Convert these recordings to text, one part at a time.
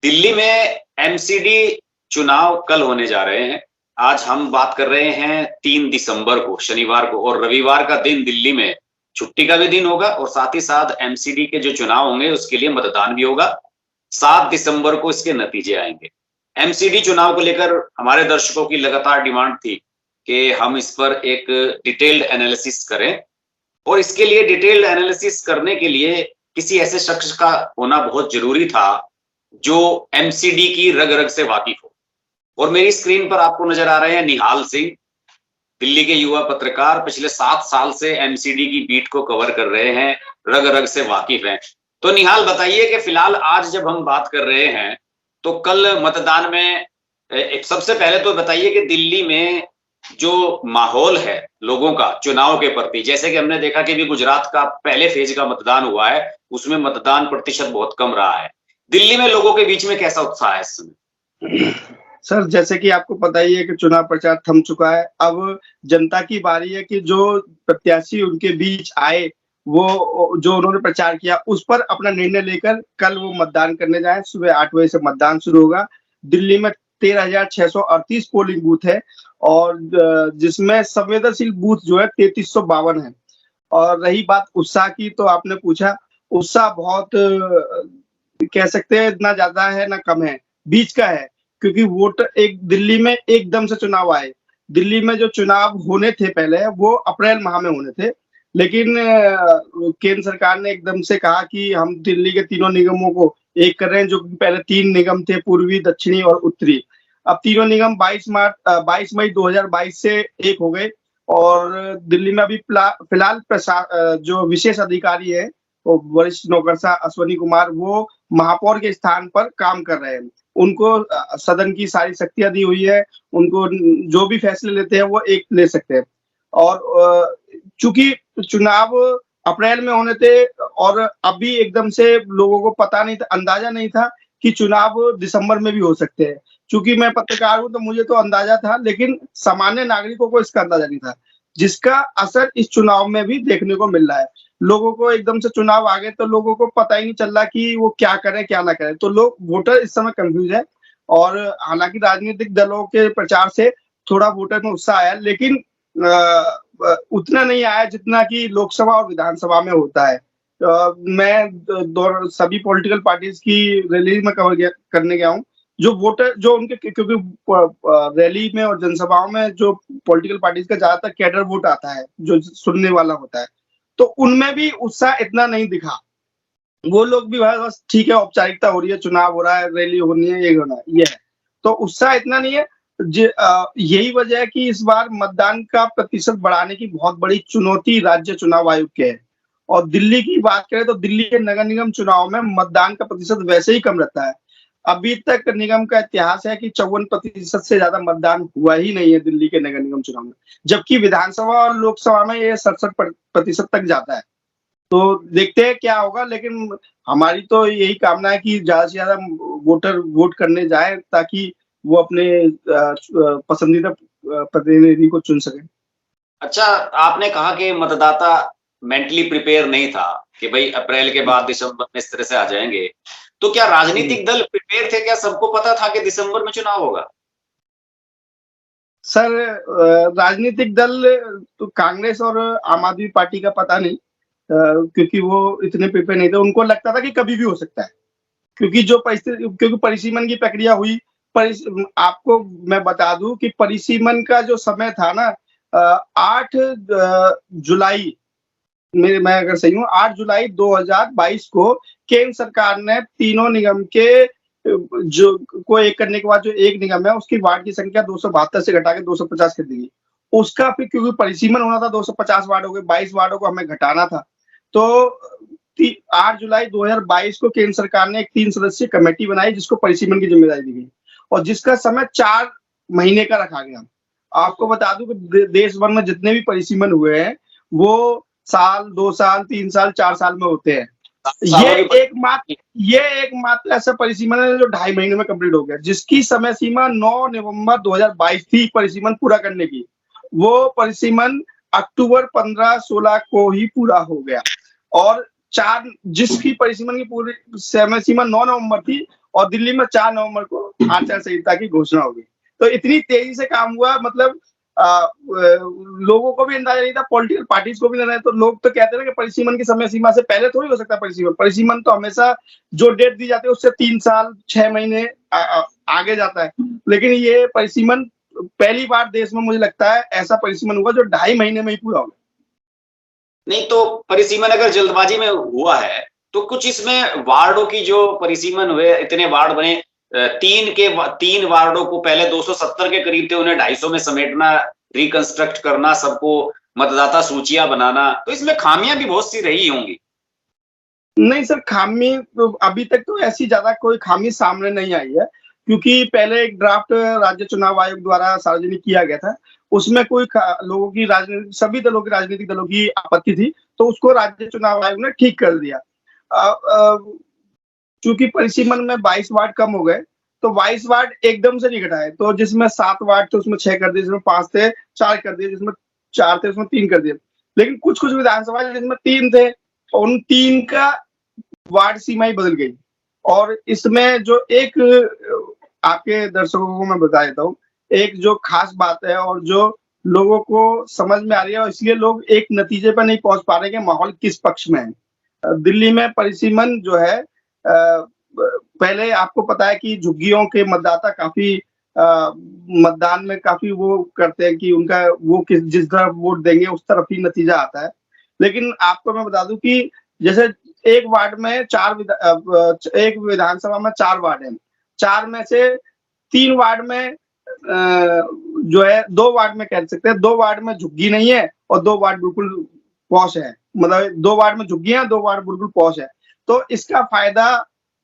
दिल्ली में एमसीडी चुनाव कल होने जा रहे हैं। आज हम बात कर रहे हैं 3 दिसंबर को, शनिवार को, और रविवार का दिन दिल्ली में छुट्टी का भी दिन होगा और साथ ही साथ एमसीडी के जो चुनाव होंगे उसके लिए मतदान भी होगा। 7 दिसंबर को इसके नतीजे आएंगे। एमसीडी चुनाव को लेकर हमारे दर्शकों की लगातार डिमांड थी कि हम इस पर एक डिटेल्ड एनालिसिस करें, और इसके लिए डिटेल्ड एनालिसिस करने के लिए किसी ऐसे शख्स का होना बहुत जरूरी था जो एमसीडी की रग रग से वाकिफ हो। और मेरी स्क्रीन पर आपको नजर आ रहे हैं निहाल सिंह, दिल्ली के युवा पत्रकार, पिछले 7 साल से एमसीडी की बीट को कवर कर रहे हैं, रग रग से वाकिफ हैं। तो निहाल, बताइए कि फिलहाल आज जब हम बात कर रहे हैं तो कल मतदान में सबसे पहले तो बताइए कि दिल्ली में जो माहौल है लोगों का चुनाव के प्रति, जैसे कि हमने देखा कि भी गुजरात का पहले फेज का मतदान हुआ है, उसमें मतदान प्रतिशत बहुत कम रहा है। दिल्ली में लोगों के बीच में कैसा उत्साह है इस समय? सर, जैसे कि आपको पता ही है कि चुनाव प्रचार थम चुका है। अब जनता की बारी है कि जो प्रत्याशी उनके बीच आए, वो जो उन्होंने प्रचार किया उस पर अपना निर्णय लेकर कल वो मतदान करने जाएं। सुबह 8 बजे से मतदान शुरू होगा। दिल्ली में 13,638 पोलिंग बूथ है और जिसमें संवेदनशील बूथ जो है 3352 है। और रही बात उत्साह की, तो आपने पूछा, उत्साह बहुत कह सकते हैं ना ज्यादा है ना कम है, बीच का है। क्योंकि वोट एक दिल्ली में एकदम से चुनाव आए। दिल्ली में जो चुनाव होने थे पहले वो अप्रैल माह में होने थे, लेकिन केंद्र सरकार ने एकदम से कहा कि हम दिल्ली के तीनों निगमों को एक कर रहे हैं, जो पहले 3 निगम थे, पूर्वी, दक्षिणी और उत्तरी। अब तीनों निगम 22 मई 2022 से एक हो गए। और दिल्ली में अभी फिलहाल जो विशेष अधिकारी है, वो वरिष्ठ नौकरशाह अश्वनी कुमार, वो महापौर के स्थान पर काम कर रहे हैं। उनको सदन की सारी शक्तियां दी हुई है। उनको जो भी फैसले लेते हैं वो एक ले सकते हैं। और चूंकि चुनाव अप्रैल में होने थे और अभी एकदम से लोगों को पता नहीं था, अंदाजा नहीं था कि चुनाव दिसंबर में भी हो सकते हैं। चूंकि मैं पत्रकार हूं तो मुझे तो अंदाजा था, लेकिन सामान्य नागरिकों को इसका अंदाजा नहीं था, जिसका असर इस चुनाव में भी देखने को मिल रहा है। लोगों को एकदम से चुनाव आ गए तो लोगों को पता ही नहीं चल रहा कि वो क्या करें क्या ना करें। तो लोग, वोटर इस समय कंफ्यूज है। और हालांकि राजनीतिक दलों के प्रचार से थोड़ा वोटर में उत्साह आया, लेकिन उतना नहीं आया जितना कि लोकसभा और विधानसभा में होता है। मैं सभी पॉलिटिकल पार्टीज की रैली में करने गया हूँ। जो वोटर जो उनके, क्योंकि रैली में और जनसभाओं में जो पॉलिटिकल पार्टीज का ज्यादातर कैडर वोट आता है, जो सुनने वाला होता है, तो उनमें भी उत्साह इतना नहीं दिखा। वो लोग भी बस ठीक है, औपचारिकता हो रही है, चुनाव हो रहा है, रैली होनी है, ये होना है, ये है। तो उत्साह इतना नहीं है। यही वजह है कि इस बार मतदान का प्रतिशत बढ़ाने की बहुत बड़ी चुनौती राज्य चुनाव आयोग के है। और दिल्ली की बात करें तो दिल्ली के नगर निगम चुनाव में मतदान का प्रतिशत वैसे ही कम रहता है। अभी तक निगम का इतिहास है कि 54% से ज्यादा मतदान हुआ ही नहीं है दिल्ली के नगर निगम चुनाव में, जबकि विधानसभा और लोकसभा में ये 67% तक जाता है। तो देखते हैं क्या होगा, लेकिन हमारी तो यही कामना है कि ज्यादा से ज्यादा वोटर वोट करने जाए, ताकि वो अपने पसंदीदा प्रतिनिधि को चुन सके। अच्छा, आपने कहा कि मतदाता मेंटली प्रिपेयर नहीं था कि भाई अप्रैल के बाद दिसंबर में इस तरह से आ जाएंगे, तो क्या राजनीतिक दल प्रिपेयर थे? क्या सबको पता था कि दिसंबर में चुनाव होगा? सर, राजनीतिक दल तो कांग्रेस और आम आदमी पार्टी का पता नहीं, क्योंकि वो इतने प्रिपेयर नहीं थे। उनको लगता था कि कभी भी हो सकता है, क्योंकि जो परिस्थिति, क्योंकि परिसीमन की प्रक्रिया हुई। आपको मैं बता दूं कि परिसीमन का जो समय था ना, 8 जुलाई, मैं अगर सही हूँ, 8 जुलाई 2022 को केंद्र सरकार ने तीनों निगम के जो को एक करने के बाद, जो एक निगम है उसकी वार्ड की संख्या 272 से घटा के 250 कर दी गई। उसका फिर क्योंकि परिसीमन होना था, 250 वार्ड हो गए, 22 वार्डों को हमें घटाना था। तो 8 जुलाई 2022 को केंद्र सरकार ने एक 3 सदस्यीय कमेटी बनाई, जिसको परिसीमन की जिम्मेदारी दी गई और जिसका समय 4 महीने का रखा गया। आपको बता दूं कि देश भर में जितने भी परिसीमन हुए हैं वो साल, 2 साल, 3 साल, 4 साल में होते हैं। ये एकमात्र ऐसा परिसीमन है जो 2.5 महीने में कंप्लीट हो गया, जिसकी समय सीमा 9 नवंबर 2022 थी परिसीमन पूरा करने की। वो परिसीमन अक्टूबर 15-16 को ही पूरा हो गया। और जिसकी परिसीमन की पूरी समय सीमा 9 नवंबर थी, और दिल्ली में 4 नवंबर को आचार संहिता की घोषणा होगी। तो इतनी तेजी से काम हुआ, मतलब लोगों को भी अंदाजा नहीं था, पॉलिटिकल पार्टीज को भी नहीं था। तो लोग तो कहते हैं कि परिसीमन की समय सीमा से पहले थोड़ी हो सकता परिसीमन। परिसीमन तो हमेशा जो डेट दी जाती है उससे 3 साल 6 महीने आगे जाता है। लेकिन ये परिसीमन पहली बार देश में मुझे लगता है ऐसा परिसीमन हुआ जो 2.5 महीने में ही पूरा हो गया। नहीं तो परिसीमन अगर जल्दबाजी में हुआ है तो कुछ इसमें वार्डों की जो परिसीमन हुए, इतने वार्ड बने, 3 वार्डों को पहले 270 के करीब थे, उन्हें 250 में समेटना, रिकंस्ट्रक्ट करना, सबको मतदाता सूचियां बनाना, तो इसमें खामियां भी बहुत सी रही होंगी। नहीं सर, खामी तो अभी तक तो ऐसी ज्यादा कोई खामी सामने नहीं आई है, क्योंकि पहले एक ड्राफ्ट राज्य चुनाव आयोग द्वारा सार्वजनिक किया गया था। उसमें कोई लोगों की सभी दलों की राजनीतिक दलों की आपत्ति थी, तो उसको राज्य चुनाव आयोग ने ठीक कर दिया। चूंकि परिसीमन में 22 वार्ड कम हो गए, तो 22 वार्ड एकदम से नहीं घटाए। तो जिसमें 7 वार्ड थे उसमें 6 कर दिए, जिसमें 5 थे 4 कर दिए, जिसमें 4 थे उसमें 3 कर दिए। लेकिन कुछ कुछ विधानसभा जिसमें 3 थे, उन 3 का वार्ड सीमा ही बदल गई। और इसमें जो एक आपके दर्शकों को मैं बता देता हूँ, एक जो खास बात है और जो लोगों को समझ में आ रही है, और इसलिए लोग एक नतीजे पर नहीं पहुंच पा रहे कि माहौल किस पक्ष में है। दिल्ली में परिसीमन जो है, पहले आपको पता है कि झुग्गियों के मतदाता काफी मतदान में काफी वो करते हैं कि उनका वो जिस तरफ वोट देंगे उस तरफ ही नतीजा आता है। लेकिन आपको मैं बता दूं कि जैसे एक वार्ड में एक विधानसभा में 4 वार्ड हैं, 4 में से 3 वार्ड में जो है 2 वार्ड में कह सकते हैं, 2 वार्ड में झुग्गी नहीं है और 2 वार्ड बिल्कुल पॉश है। मतलब 2 वार्ड में झुग्गी है, 2 वार्ड बिल्कुल पॉश है। तो इसका फायदा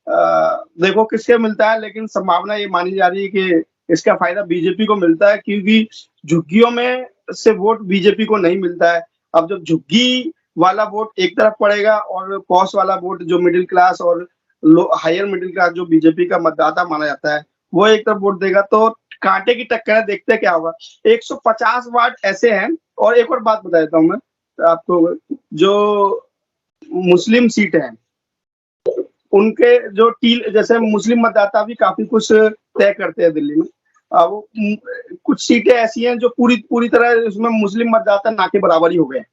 देखो किसके मिलता है, लेकिन संभावना ये मानी जा रही है कि इसका फायदा बीजेपी को मिलता है, क्योंकि झुग्गियों में से वोट बीजेपी को नहीं मिलता है। अब जब झुग्गी वाला वोट एक तरफ पड़ेगा और पॉश वाला वोट जो मिडिल क्लास और हायर मिडिल क्लास जो बीजेपी का मतदाता माना जाता है वो एक तरफ वोट देगा, तो कांटे की टक्कर है। देखते हैं क्या होगा। 150 वार्ड ऐसे हैं। और एक और बात बता देता हूँ मैं आपको, जो मुस्लिम सीट है उनके जो जैसे मुस्लिम मतदाता भी काफी कुछ तय करते हैं दिल्ली में। अब कुछ सीटें ऐसी हैं जो पूरी तरह इसमें मुस्लिम मतदाता ना के बराबर ही हो गए,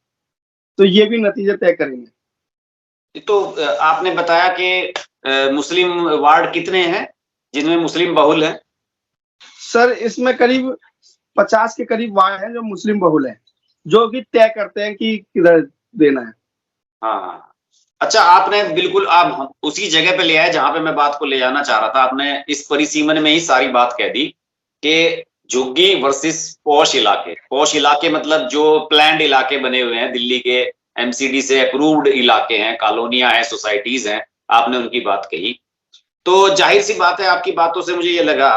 तो ये भी नतीजे तय करेंगे। तो आपने बताया कि मुस्लिम वार्ड कितने हैं जिनमें मुस्लिम बहुल है? सर इसमें करीब 50 के करीब वार्ड हैं जो मुस्लिम बहुल हैं, जो कि तय करते हैं कि किधर देना है। हाँ, अच्छा, आपने बिल्कुल आप उसी जगह पे ले आए जहां पे मैं बात को ले जाना चाह रहा था। आपने इस परिसीमन में ही सारी बात कह दी कि झुग्गी वर्सेस पॉश इलाके मतलब जो प्लान्ड इलाके बने हुए हैं, दिल्ली के एमसीडी से अप्रूव्ड इलाके हैं, कॉलोनियां हैं, सोसाइटीज हैं, आपने उनकी बात कही। तो जाहिर सी बात है, आपकी बातों से मुझे ये लगा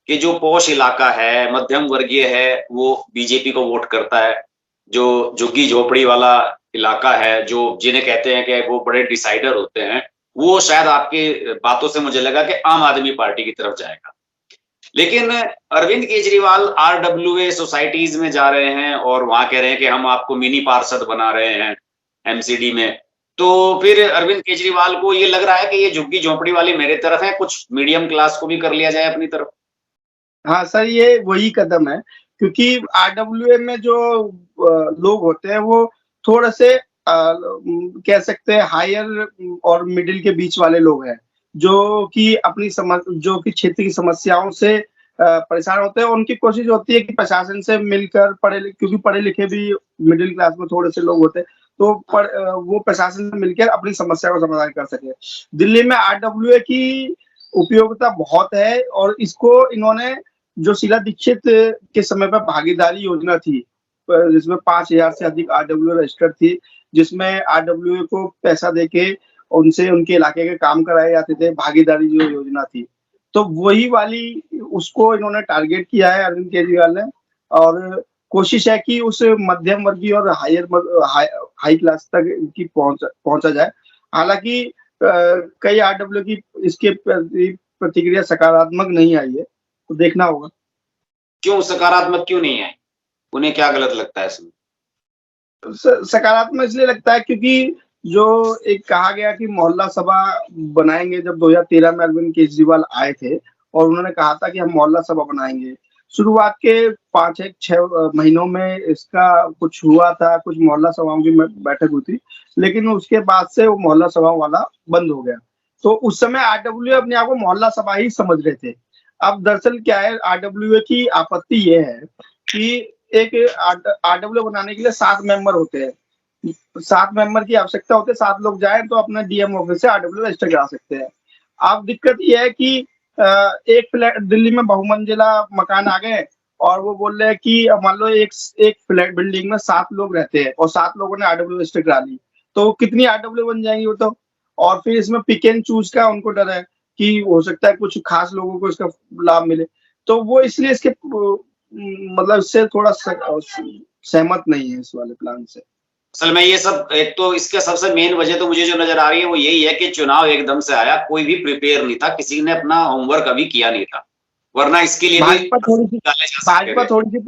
कि जो पॉश इलाका है, मध्यम वर्गीय है, वो बीजेपी को वोट करता है। जो झुग्गी झोपड़ी वाला इलाका है, जो जिन्हें कहते हैं कि वो बड़े डिसाइडर होते हैं, वो शायद आपकी बातों से मुझे लगा कि आम आदमी पार्टी की तरफ जाएगा। लेकिन अरविंद केजरीवाल आरडब्ल्यूए सोसाइटीज में जा रहे हैं और वहां कह रहे हैं कि हम आपको मिनी पार्षद बना रहे हैं एमसीडी में। तो फिर अरविंद केजरीवाल को ये लग रहा है कि ये झुग्गी झोपड़ी वाली मेरे तरफ है, कुछ मीडियम क्लास को भी कर लिया जाए अपनी तरफ। हाँ सर, ये वही कदम है, क्योंकि आरडब्ल्यूए में जो लोग होते हैं वो थोड़े से कह सकते हैं हायर और मिडिल के बीच वाले लोग हैं, जो कि जो कि क्षेत्र की समस्याओं से परेशान होते हैं। उनकी कोशिश होती है कि प्रशासन से मिलकर क्योंकि पढ़े लिखे भी मिडिल क्लास में थोड़े से लोग होते हैं, तो वो प्रशासन से मिलकर अपनी समस्या का समाधान कर सके। दिल्ली में आरडब्ल्यूए की उपयोगिता बहुत है, और इसको इन्होंने जो शीला दीक्षित के समय पर भागीदारी योजना थी, जिसमें 5000 से अधिक आरडब्ल्यू रजिस्टर्ड थी, जिसमें आरडब्ल्यू को पैसा देके उनसे उनके इलाके के काम कराए जाते थे, भागीदारी जो योजना थी, तो वही वाली उसको इन्होंने टारगेट किया है अरविंद केजरीवाल ने। और कोशिश है कि उस मध्यम वर्गीय और हाई क्लास तक की पहुंचा जाए। हालांकि कई आरडब्ल्यू की इसके प्रतिक्रिया सकारात्मक नहीं आई है, तो देखना होगा। क्यों सकारात्मक क्यों नहीं है? उन्हें क्या गलत लगता है इसमें? सकारात्मक इसलिए लगता है क्योंकि जो एक कहा गया कि मोहल्ला सभा बनाएंगे, जब 2013 में अरविंद केजरीवाल आए थे और उन्होंने कहा था कि हम मोहल्ला सभा बनाएंगे। शुरुआत के 5-6 महीनों में इसका कुछ हुआ था, कुछ मोहल्ला सभाओं की बैठक हुई थी, लेकिन उसके बाद से वो मोहल्ला सभा वाला बंद हो गया। तो उस समय आरडब्ल्यूए अपने आप को मोहल्ला सभा ही समझ रहे थे। अब दरअसल क्या है, आरडब्ल्यूए की आपत्ति ये है कि एक आरडब्ल्यूए बनाने के लिए 7 मेंबर होते हैं। 7 मेंबर की आवश्यकता होती है, 7 लोग जाएँ तो अपना डीएम ऑफिस से आरडब्ल्यू रजिस्टर करा सकते हैं। अब दिक्कत ये है कि एक फ्लैट दिल्ली में बहुमंजिला मकान आ गए और वो बोल रहे हैं कि मान लो एक फ्लैट बिल्डिंग में 7 लोग रहते हैं और 7 लोगों ने आरडब्ल्यू रजिस्टर करा ली, तो कितनी आरडब्ल्यू बन जाएंगी वो तो। और फिर इसमें पिक एंड चूज का उनको डर है कि हो सकता है कुछ खास लोगों को इसका लाभ मिले, तो वो इसलिए इसके मतलब इससे थोड़ा सहमत नहीं है इस वाले प्लान से। असल में ये सब, एक तो इसका सबसे मेन वजह तो मुझे जो नजर आ रही है वो यही है कि चुनाव एकदम से आया, कोई भी प्रिपेयर नहीं था, किसी ने अपना होमवर्क अभी किया नहीं था, वरना इसके लिए भी भाजपा थोड़ी सी डाले जा सकते भाजपा थे। थोड़ी सी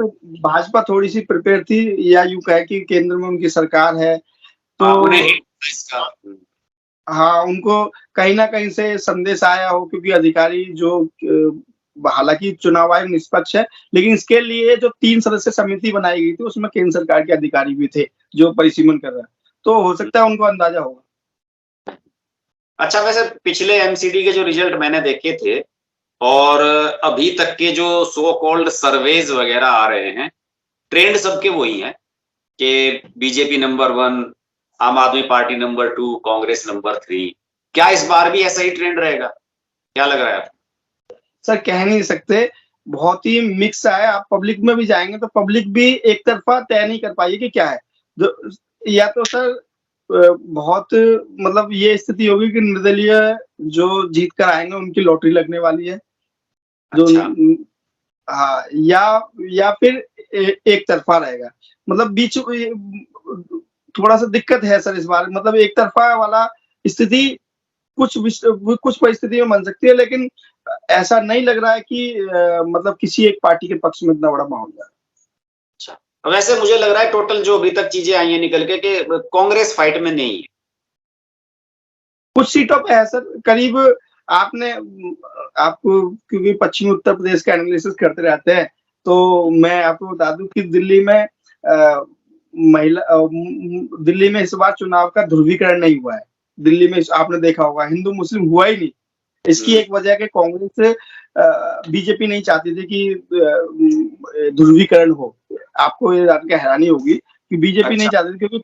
भाजपा थोड़ी सी प्रिपेयर थी, या यूं कहे कि केंद्र में उनकी सरकार है, तो हाँ, उन्हें हिट था इसका। हाँ, उनको कहीं ना कहीं से संदेश आया हो, क्योंकि अधिकारी जो हालांकि चुनाव आयोग निष्पक्ष है, लेकिन इसके लिए जो 3 सदस्य समिति बनाई गई थी उसमें केंद्र सरकार के अधिकारी भी थे जो परिसीमन कर रहे हैं, तो हो सकता है उनको अंदाजा होगा। अच्छा, वैसे पिछले एमसीडी के जो रिजल्ट मैंने देखे थे और अभी तक के जो सो कॉल्ड सर्वेज वगैरह आ रहे हैं, ट्रेंड सबके वही है कि बीजेपी नंबर 1, आम आदमी पार्टी नंबर 2, कांग्रेस नंबर 3। क्या इस बार भी ऐसा ही ट्रेंड रहेगा? क्या लग रहा है आपको? सर कह नहीं सकते, बहुत ही मिक्स है। आप पब्लिक में भी जाएंगे तो पब्लिक भी एक तरफा तय नहीं कर पाई कि क्या है, या तो सर बहुत मतलब ये स्थिति होगी कि निर्दलीय जो जीत कर आएंगे उनकी लॉटरी लगने वाली है, जो अच्छा। हाँ, या फिर एक तरफा रहेगा, मतलब बीच थोड़ा सा दिक्कत है सर इस बार, मतलब एक तरफा वाला स्थिति कुछ परिस्थिति में बन सकती है, लेकिन ऐसा नहीं लग रहा है कि मतलब किसी एक पार्टी के पक्ष में इतना बड़ा माहौल है। अच्छा, वैसे मुझे लग रहा है टोटल जो अभी तक चीजें आई हैं निकल के कि कांग्रेस फाइट में नहीं है। कुछ सीटों पे है सर, करीब आपने आपको क्योंकि पश्चिमी उत्तर प्रदेश का एनालिसिस करते रहते हैं, तो मैं आपको बता दूं कि दिल्ली में इस बार चुनाव का ध्रुवीकरण नहीं हुआ है। दिल्ली में आपने देखा होगा हिंदू मुस्लिम हुआ ही नहीं। इसकी एक वजह है कि कांग्रेस बीजेपी नहीं चाहती थी कि ध्रुवीकरण हो। आपको ये जान के हैरानी होगी कि बीजेपी नहीं अच्छा। चाहती थी, क्योंकि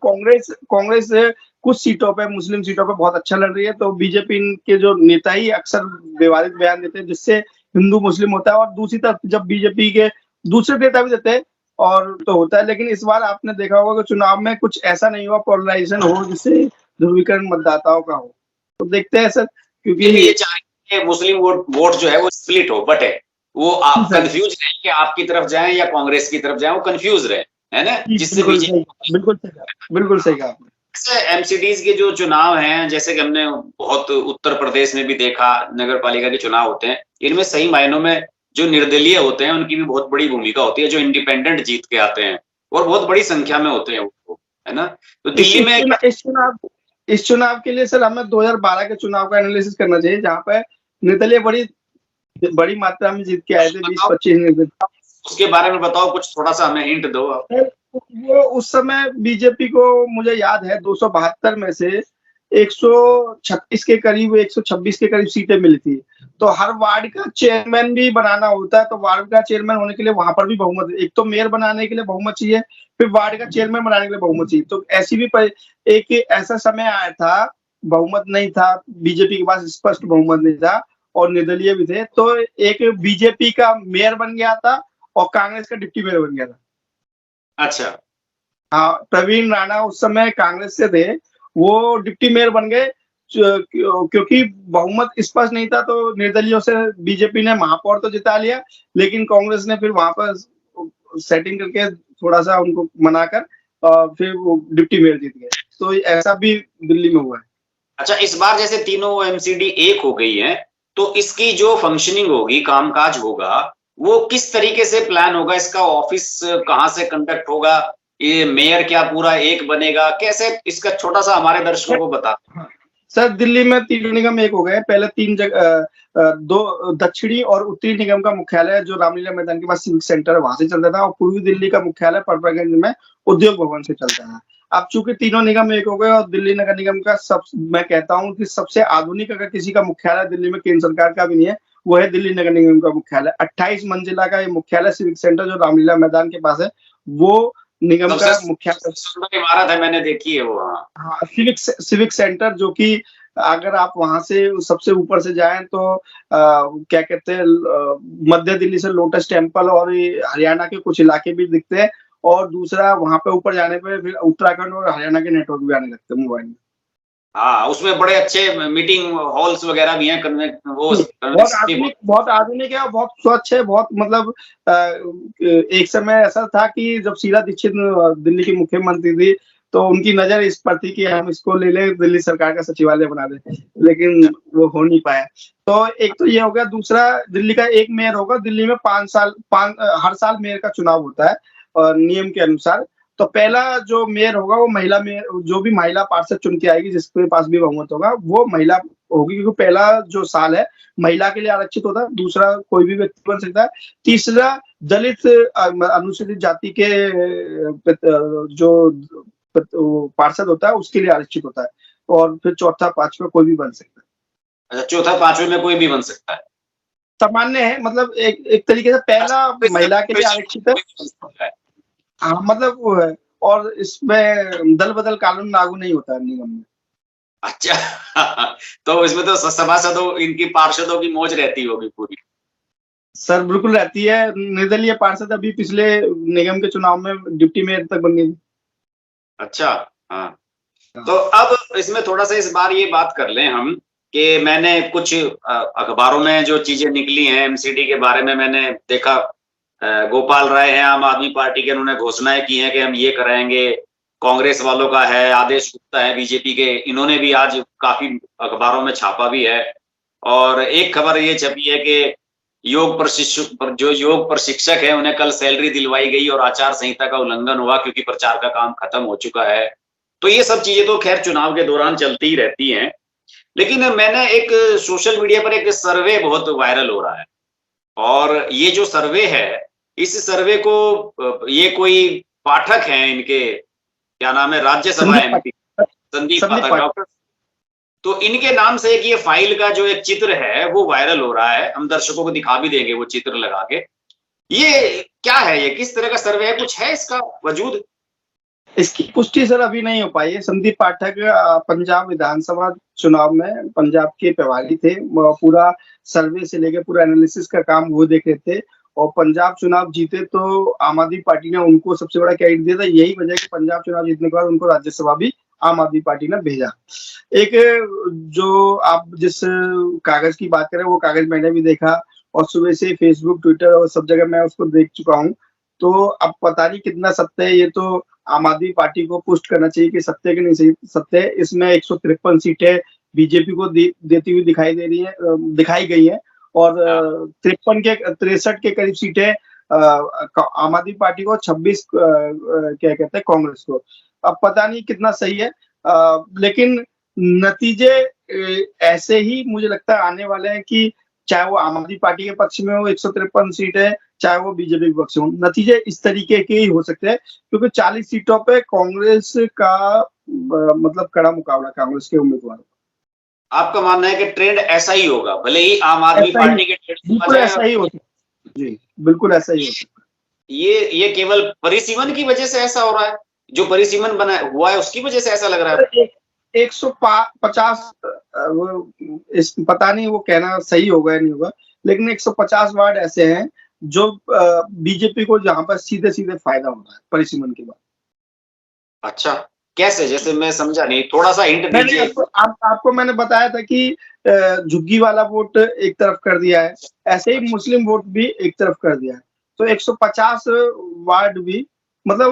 कांग्रेस कुछ सीटों पे, मुस्लिम सीटों पे बहुत अच्छा लड़ रही है, तो बीजेपी के जो नेता ही अक्सर विवादित बयान देते हैं जिससे हिंदू मुस्लिम होता है, और दूसरी तरफ जब बीजेपी के दूसरे नेता भी देते हैं और तो होता है। लेकिन इस बार आपने देखा होगा कि चुनाव में कुछ ऐसा नहीं हुआ पोलराइजेशन हो जिससे ध्रुवीकरण मतदाताओं का हो, तो देखते हैं सर, ये भी क्योंकि ये चाहेंगे मुस्लिम वोट जो है वो स्प्लिट हो, बटे वो आप कंफ्यूज रहे कि आपकी तरफ जाएं या कांग्रेस की तरफ जाएं, वो कंफ्यूज रहे, है ना, जिससे बिल्कुल सही, बीजेपी। बिल्कुल सही कहा आपने। एमसीडीज के जो चुनाव हैं, जैसे कि हमने बहुत उत्तर प्रदेश में भी देखा, नगर पालिका के चुनाव होते हैं, इनमें सही मायनों में जो निर्दलीय होते हैं उनकी भी बहुत बड़ी भूमिका होती है, जो इंडिपेंडेंट जीत के आते हैं और बहुत बड़ी संख्या में होते हैं वो, है ना। तो इस दिल्ली में इस चुनाव के लिए सर हमें 2012 के चुनाव का एनालिसिस करना चाहिए, जहाँ पे निर्दलीय बड़ी बड़ी मात्रा में जीत के आए थे, 20-25 निर्दलीय। उसके बारे में बताओ कुछ, थोड़ा सा हमें हिंट दो आप। वो उस समय बीजेपी को मुझे याद है 272 में से 136 के करीब, 126 के करीब सीटें मिली थी। तो हर वार्ड का चेयरमैन भी बनाना होता है, तो वार्ड का चेयरमैन होने के लिए वहां पर भी बहुमत, एक तो मेयर बनाने के लिए बहुमत चाहिए, फिर वार्ड का चेयरमैन बनाने के लिए बहुमत चाहिए। तो ऐसी भी एक ऐसा समय आया था, बहुमत नहीं था, बीजेपी के पास स्पष्ट बहुमत नहीं था और निर्दलीय भी थे, तो एक बीजेपी का मेयर बन गया था और कांग्रेस का डिप्टी मेयर बन गया था। अच्छा। हाँ, प्रवीण राणा उस समय कांग्रेस से थे, वो डिप्टी मेयर बन गए क्योंकि बहुमत स्पष्ट नहीं था, तो निर्दलीयों से बीजेपी ने महापौर तो जिता लिया, लेकिन कांग्रेस ने फिर वहां पर सेटिंग करके थोड़ा सा उनको मनाकर फिर वो डिप्टी मेयर जीत गए। तो ऐसा भी दिल्ली में हुआ है। अच्छा, इस बार जैसे तीनों एमसीडी एक हो गई है, तो इसकी जो फंक्शनिंग होगी, कामकाज होगा, वो किस तरीके से प्लान होगा, इसका ऑफिस कहाँ से कंडक्ट होगा, ये मेयर क्या पूरा एक बनेगा, कैसे, इसका छोटा सा हमारे दर्शकों को बता। सर दिल्ली में 3 निगम एक हो गए। पहले 3 जगह 2 दक्षिणी और उत्तरी निगम का मुख्यालय जो रामलीला मैदान के पास सिविक सेंटर है वहां से चलता था, और पूर्वी दिल्ली का मुख्यालय परपरगंज में उद्योग भवन से चलता है। अब चूंकि तीनों निगम एक हो गए और दिल्ली नगर निगम का मैं कहता हूँ कि सबसे आधुनिक अगर किसी का मुख्यालय दिल्ली में केंद्र सरकार का भी नहीं है, वो है दिल्ली नगर निगम का मुख्यालय। 28 मंजिला का ये मुख्यालय सिविक सेंटर जो रामलीला मैदान के पास है, वो निगम का मुख्यालय सुंदर इमारत है, मैंने देखी है वो। हाँ, सिविक सेंटर, जो कि अगर आप वहां से सबसे ऊपर से जाएं तो क्या कहते हैं, मध्य दिल्ली से लोटस टेम्पल और हरियाणा के कुछ इलाके भी दिखते हैं, और दूसरा वहां पे ऊपर जाने पे फिर उत्तराखंड और हरियाणा के नेटवर्क भी आने लगते हैं मोबाइल में। हाँ, उसमें बड़े अच्छे मीटिंग हॉल्स वगैरह भी हैं, बहुत आधुनिक है और बहुत स्वच्छ है। बहुत मतलब एक समय ऐसा था कि जब शीला दीक्षित दिल्ली की मुख्यमंत्री थी तो उनकी नजर इस पर थी कि हम इसको ले ले, दिल्ली सरकार का सचिवालय बना दे, लेकिन वो हो नहीं पाया। तो एक तो ये हो गया। दूसरा, दिल्ली का एक मेयर होगा। दिल्ली में हर साल मेयर का चुनाव होता है और नियम के अनुसार। तो पहला जो मेयर होगा वो महिला मेयर, जो भी महिला पार्षद चुन के आएगी, जिसके पास भी बहुमत होगा वो महिला होगी, क्योंकि पहला जो साल है महिला के लिए आरक्षित होता है। दूसरा, कोई भी व्यक्ति बन सकता है। तीसरा, दलित अनुसूचित जाति के जो पार्षद होता है उसके लिए आरक्षित होता है, और फिर चौथा पांचवा कोई भी बन सकता है। अच्छा, चौथा पांचवे में कोई भी बन सकता है, सामान्य है। मतलब एक तरीके से पहला महिला के लिए आरक्षित है। हाँ, मतलब वो है। और इसमें दल बदल कानून लागू नहीं होता है निगम में। अच्छा तो इसमें तो सभासदों, इनकी पार्षदों की मौज रहती होगी पूरी। सर बिल्कुल रहती है। निर्दलीय पार्षद अभी पिछले निगम के चुनाव में डिप्टी मेयर तक बन गई। अच्छा, हाँ। तो अब इसमें थोड़ा सा इस बार ये बात कर लें हम कि मैंने कुछ अखबारों में जो चीजें निकली हैं एमसीडी के बारे में, मैंने देखा गोपाल राय हैं आम आदमी पार्टी के, उन्होंने घोषणाएं की हैं कि हम ये कराएंगे। कांग्रेस वालों का है, आदेश गुप्ता है बीजेपी के, इन्होंने भी आज काफी अखबारों में छापा भी है। और एक खबर ये छपी है कि योग प्रशिक्षक है उन्हें कल सैलरी दिलवाई गई और आचार संहिता का उल्लंघन हुआ क्योंकि प्रचार का काम खत्म हो चुका है। तो ये सब चीजें तो खैर चुनाव के दौरान चलती ही रहती हैं। लेकिन मैंने एक सोशल मीडिया पर एक सर्वे बहुत वायरल हो रहा है, और ये जो सर्वे है, इस सर्वे को ये कोई पाठक हैं, इनके क्या नाम है, राज्यसभा एमपी संदीप पाठक डॉक्टर, तो इनके नाम से एक ये फाइल का जो एक चित्र है वो वायरल हो रहा है। हम दर्शकों को दिखा भी देंगे वो चित्र लगा के। ये क्या है, ये किस तरह का सर्वे है, कुछ है इसका वजूद? इसकी पुष्टि सर अभी नहीं हो पाई है। संदीप पाठक पंजाब विधानसभा चुनाव में पंजाब के प्रभारी थे। पूरा सर्वे से लेकर पूरा एनालिसिस का काम वो देख रहे थे, और पंजाब चुनाव जीते तो आम आदमी पार्टी ने उनको सबसे बड़ा क्रेडिट दिया था। यही वजह है कि पंजाब चुनाव जीतने के बाद उनको राज्यसभा भी आम आदमी पार्टी ने भेजा। एक जो आप जिस कागज की बात करें वो कागज मैंने भी देखा, और सुबह से फेसबुक, ट्विटर और सब जगह मैं उसको देख चुका हूँ। तो अब पता नहीं कितना सत्य है, ये तो आम आदमी पार्टी को पुष्ट करना चाहिए कि सत्य कि नहीं सही सत्य है। इसमें 153 सीटें बीजेपी को देती हुई दिखाई गई है, और 63 के करीब सीटें आम आदमी पार्टी को, 26 क्या कहते हैं कांग्रेस को। अब पता नहीं कितना सही है, लेकिन नतीजे ऐसे ही मुझे लगता है आने वाले हैं कि चाहे वो आम आदमी पार्टी के पक्ष में हो 153 सीटें, चाहे वो बीजेपी के पक्ष में हो, नतीजे इस तरीके के ही हो सकते हैं, क्योंकि 40 सीटों पे कांग्रेस का मतलब कड़ा मुकाबला, कांग्रेस के उम्मीदवारों। आपका मानना है कि ट्रेंड ऐसा ही होगा, भले ही आम आदमी पार्टी के बिल्कुल ऐसा ही होता है जी, बिल्कुल ऐसा ही होता है। ये केवल परिसीमन की वजह से ऐसा हो रहा है, जो परिसीमन बना हुआ है उसकी वजह से ऐसा लग रहा है। 150 इस पता नहीं वो कहना सही होगा या नहीं होगा, लेकिन 150 वार्ड ऐसे हैं जो बीजेपी को जहां पर सीधे सीधे फायदा हो रहा है परिसीमन के बाद। अच्छा, कैसे? जैसे मैं समझा नहीं, थोड़ा सा हिंट दीजिए। आपको मैंने बताया था कि झुग्गी वाला वोट एक तरफ कर दिया है, ऐसे ही मुस्लिम वोट भी एक तरफ कर दिया है। तो 150 वार्ड भी मतलब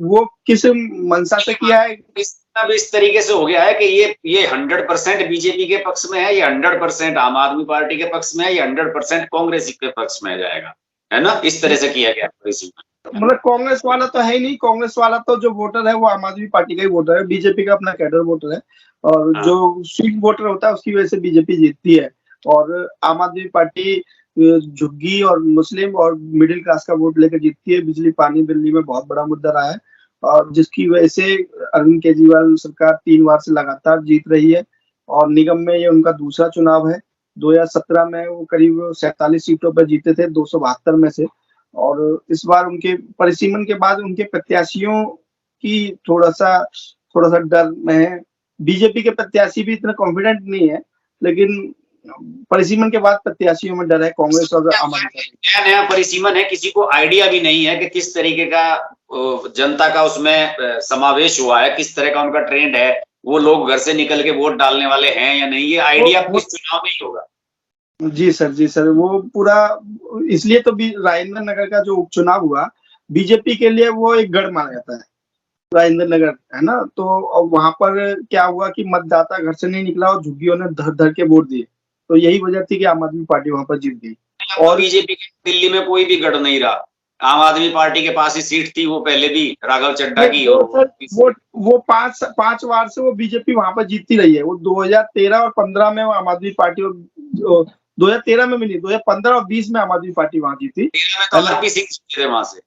वो किस मंशा से किया है, इस तरीके से हो गया है कि ये 100% बीजेपी के पक्ष में है, ये 100% आम आदमी पार्टी के पक्ष में है, ये 100% कांग्रेस के पक्ष में जाएगा, है ना? इस तरह से किया गया परिसीमन। मतलब कांग्रेस वाला तो है ही नहीं, कांग्रेस वाला तो जो वोटर है वो आम आदमी पार्टी का ही वोटर है, बीजेपी का अपना कैडर वोटर है, और हाँ। जो स्विंग वोटर होता है उसकी वजह से बीजेपी जीतती है। और आम आदमी पार्टी झुग्गी और मुस्लिम और मिडिल क्लास का वोट लेकर जीतती है। बिजली पानी दिल्ली में बहुत बड़ा मुद्दा रहा है, और जिसकी वजह से अरविंद केजरीवाल सरकार 3 बार से लगातार जीत रही है, और निगम में ये उनका दूसरा चुनाव है। 2017 में वो करीब 47 सीटों पर जीते थे 272 में से, और इस बार उनके परिसीमन के बाद उनके प्रत्याशियों की थोड़ा-सा डर में है। बीजेपी के प्रत्याशी भी इतना कॉन्फिडेंट नहीं है, लेकिन परिसीमन के बाद प्रत्याशियों में डर है कांग्रेस और आम आदमी पार्टी। नया नया परिसीमन है, किसी को आइडिया भी नहीं है कि किस तरीके का जनता का उसमें समावेश हुआ है, किस तरह का उनका ट्रेंड है, वो लोग घर से निकल के वोट डालने वाले हैं या नहीं, ये आइडिया इस चुनाव में ही होगा। जी सर, वो पूरा इसलिए तो राजेंद्र नगर का जो उपचुनाव हुआ, बीजेपी के लिए वो एक गढ़ माना जाता है, राजेंद्र नगर, है ना? तो वहां पर क्या हुआ कि मतदाता घर से नहीं निकला और झुग्गियों ने धर-धर के वोट दिए। तो यही वजह थी कि आम आदमी पार्टी वहां पर जीत गई। और बीजेपी के दिल्ली में कोई भी गढ़ नहीं रहा, आम आदमी पार्टी के पास ही सीट थी, वो पहले भी राघव चड्ढा की, और वो 5 बार से वो बीजेपी वहां पर जीतती रही है। वो 2013 और 15 में वो आम आदमी पार्टी, 2013 में भी नहीं, 2015 और 20 में आम आदमी पार्टी वहां जीती। 13 में तो आरपी सिंह जीते थे वहां से।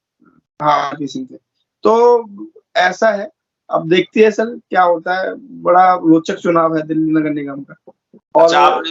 हाँ, आरपी सिंह थे। तो ऐसा है, अब देखते हैं सर क्या होता है। बड़ा रोचक चुनाव है दिल्ली नगर निगम का। अच्छा, आप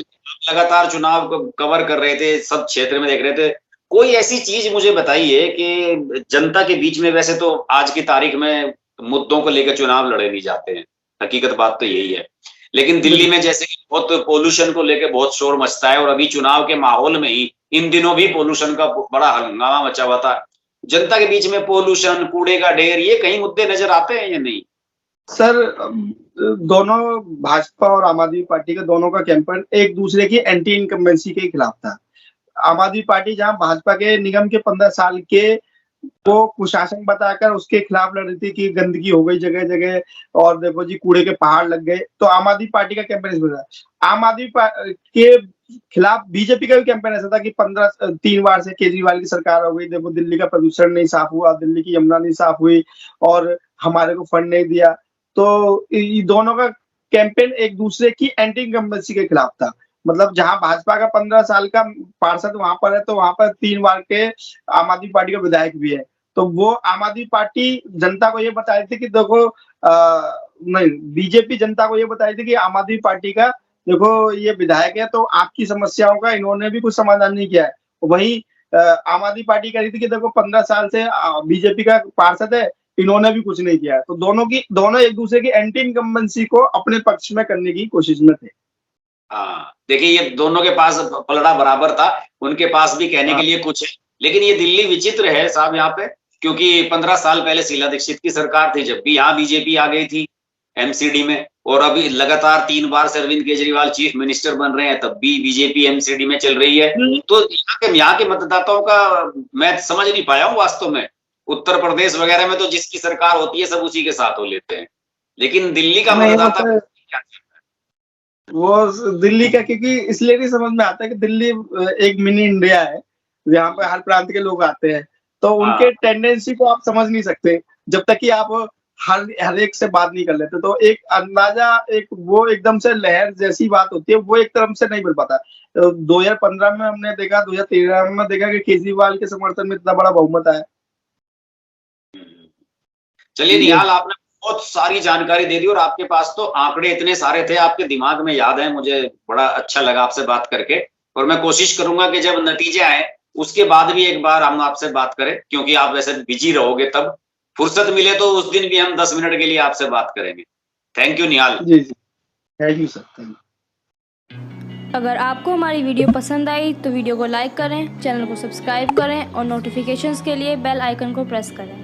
लगातार चुनाव को कवर कर रहे थे, सब क्षेत्र में देख रहे थे, कोई ऐसी चीज मुझे बताइए कि जनता के बीच में, वैसे तो आज की तारीख में मुद्दों को लेकर चुनाव लड़े नहीं जाते हैं, हकीकत बात तो यही है, लेकिन दिल्ली में जैसे कि बहुत पोल्यूशन को लेकर बहुत शोर मचता है, और अभी चुनाव के माहौल में ही इन दिनों भी पोल्यूशन का बड़ा हंगामा मचा हुआ था। जनता के बीच में पोल्यूशन, कूड़े का ढेर, ये कहीं मुद्दे नजर आते हैं या नहीं? सर, दोनों भाजपा और आम आदमी पार्टी का दोनों का कैंपेन एक दूसरे की एंटी इनकम्बेंसी के खिलाफ था। आम आदमी पार्टी जहां भाजपा के निगम के 15 साल के को कुशासन बताकर उसके खिलाफ लड़ रही थी कि गंदगी हो गई जगह जगह, और देखो जी कूड़े के पहाड़ लग गए, तो आम आदमी पार्टी का कैंपेन इस वजह। आम आदमी के खिलाफ बीजेपी का भी कैंपेन ऐसा था कि 3 बार से केजरीवाल की सरकार हो गई, देखो दिल्ली का प्रदूषण नहीं साफ हुआ, दिल्ली की यमुना नहीं साफ हुई, और हमारे को फंड नहीं दिया। तो दोनों का कैंपेन एक दूसरे की एंटी इनकम्बेंसी के खिलाफ था। मतलब जहां भाजपा का 15 साल का पार्षद वहां पर है, तो वहां पर 3 बार के आम आदमी पार्टी का विधायक भी है। तो वो आम आदमी पार्टी जनता को ये बता रही थी कि देखो, नहीं, बीजेपी जनता को ये बता रही थी कि आम आदमी पार्टी का देखो ये विधायक है, तो आपकी समस्याओं का इन्होंने भी कुछ समाधान नहीं किया है। वही आम आदमी पार्टी कह रही थी कि देखो 15 साल से बीजेपी का पार्षद है, इन्होंने भी कुछ नहीं किया है। तो दोनों एक दूसरे की एंटी इनकम्बेंसी को अपने पक्ष में करने की कोशिश में थे। हाँ, देखिए ये दोनों के पास पलड़ा बराबर था, उनके पास भी कहने के लिए कुछ है, लेकिन ये दिल्ली विचित्र है साहब यहाँ पे, क्योंकि 15 साल पहले शीला दीक्षित की सरकार थी, जब भी यहाँ बीजेपी आ गई थी एमसीडी में, और अभी लगातार 3 बार से अरविंद केजरीवाल चीफ मिनिस्टर बन रहे हैं, तब भी बीजेपी एमसीडी में चल रही है। तो यहाँ के मतदाताओं का मैं समझ नहीं पाया हूँ वास्तव में। उत्तर प्रदेश वगैरह में तो जिसकी सरकार होती है सब उसी के साथ हो लेते हैं, लेकिन दिल्ली का मतदाता क्या? वो दिल्ली का क्योंकि इसलिए नहीं समझ में आता कि दिल्ली एक मिनी इंडिया है, यहाँ पे हर प्रांत के लोग आते हैं, तो उनके टेंडेंसी को आप समझ नहीं सकते जब तक कि आप हर एक से बात नहीं कर लेते। तो एक अंदाजा, एक वो एकदम से लहर जैसी बात होती है, वो एक तरफ से नहीं मिल पाता। 2015 में हमने देखा, 2013 में देखा कि केजरीवाल के समर्थन में इतना बड़ा बहुमत आया। चलिए निहाल, आपने बहुत सारी जानकारी दे दी, और आपके पास तो आंकड़े इतने सारे थे, आपके दिमाग में याद है, मुझे बड़ा अच्छा लगा आपसे बात करके। और मैं कोशिश करूंगा कि जब नतीजे आए उसके बाद भी एक बार हम आपसे बात करें, क्योंकि आप वैसे बिजी रहोगे, तब फुर्सत मिले तो उस दिन भी हम 10 मिनट के लिए आपसे बात करेंगे। Thank you Nihal. जी thank you sir, thank you. अगर आपको हमारी वीडियो पसंद आई तो वीडियो को लाइक करें, चैनल को सब्सक्राइब करें और नोटिफिकेशंस के लिए बेल आइकन को प्रेस करें।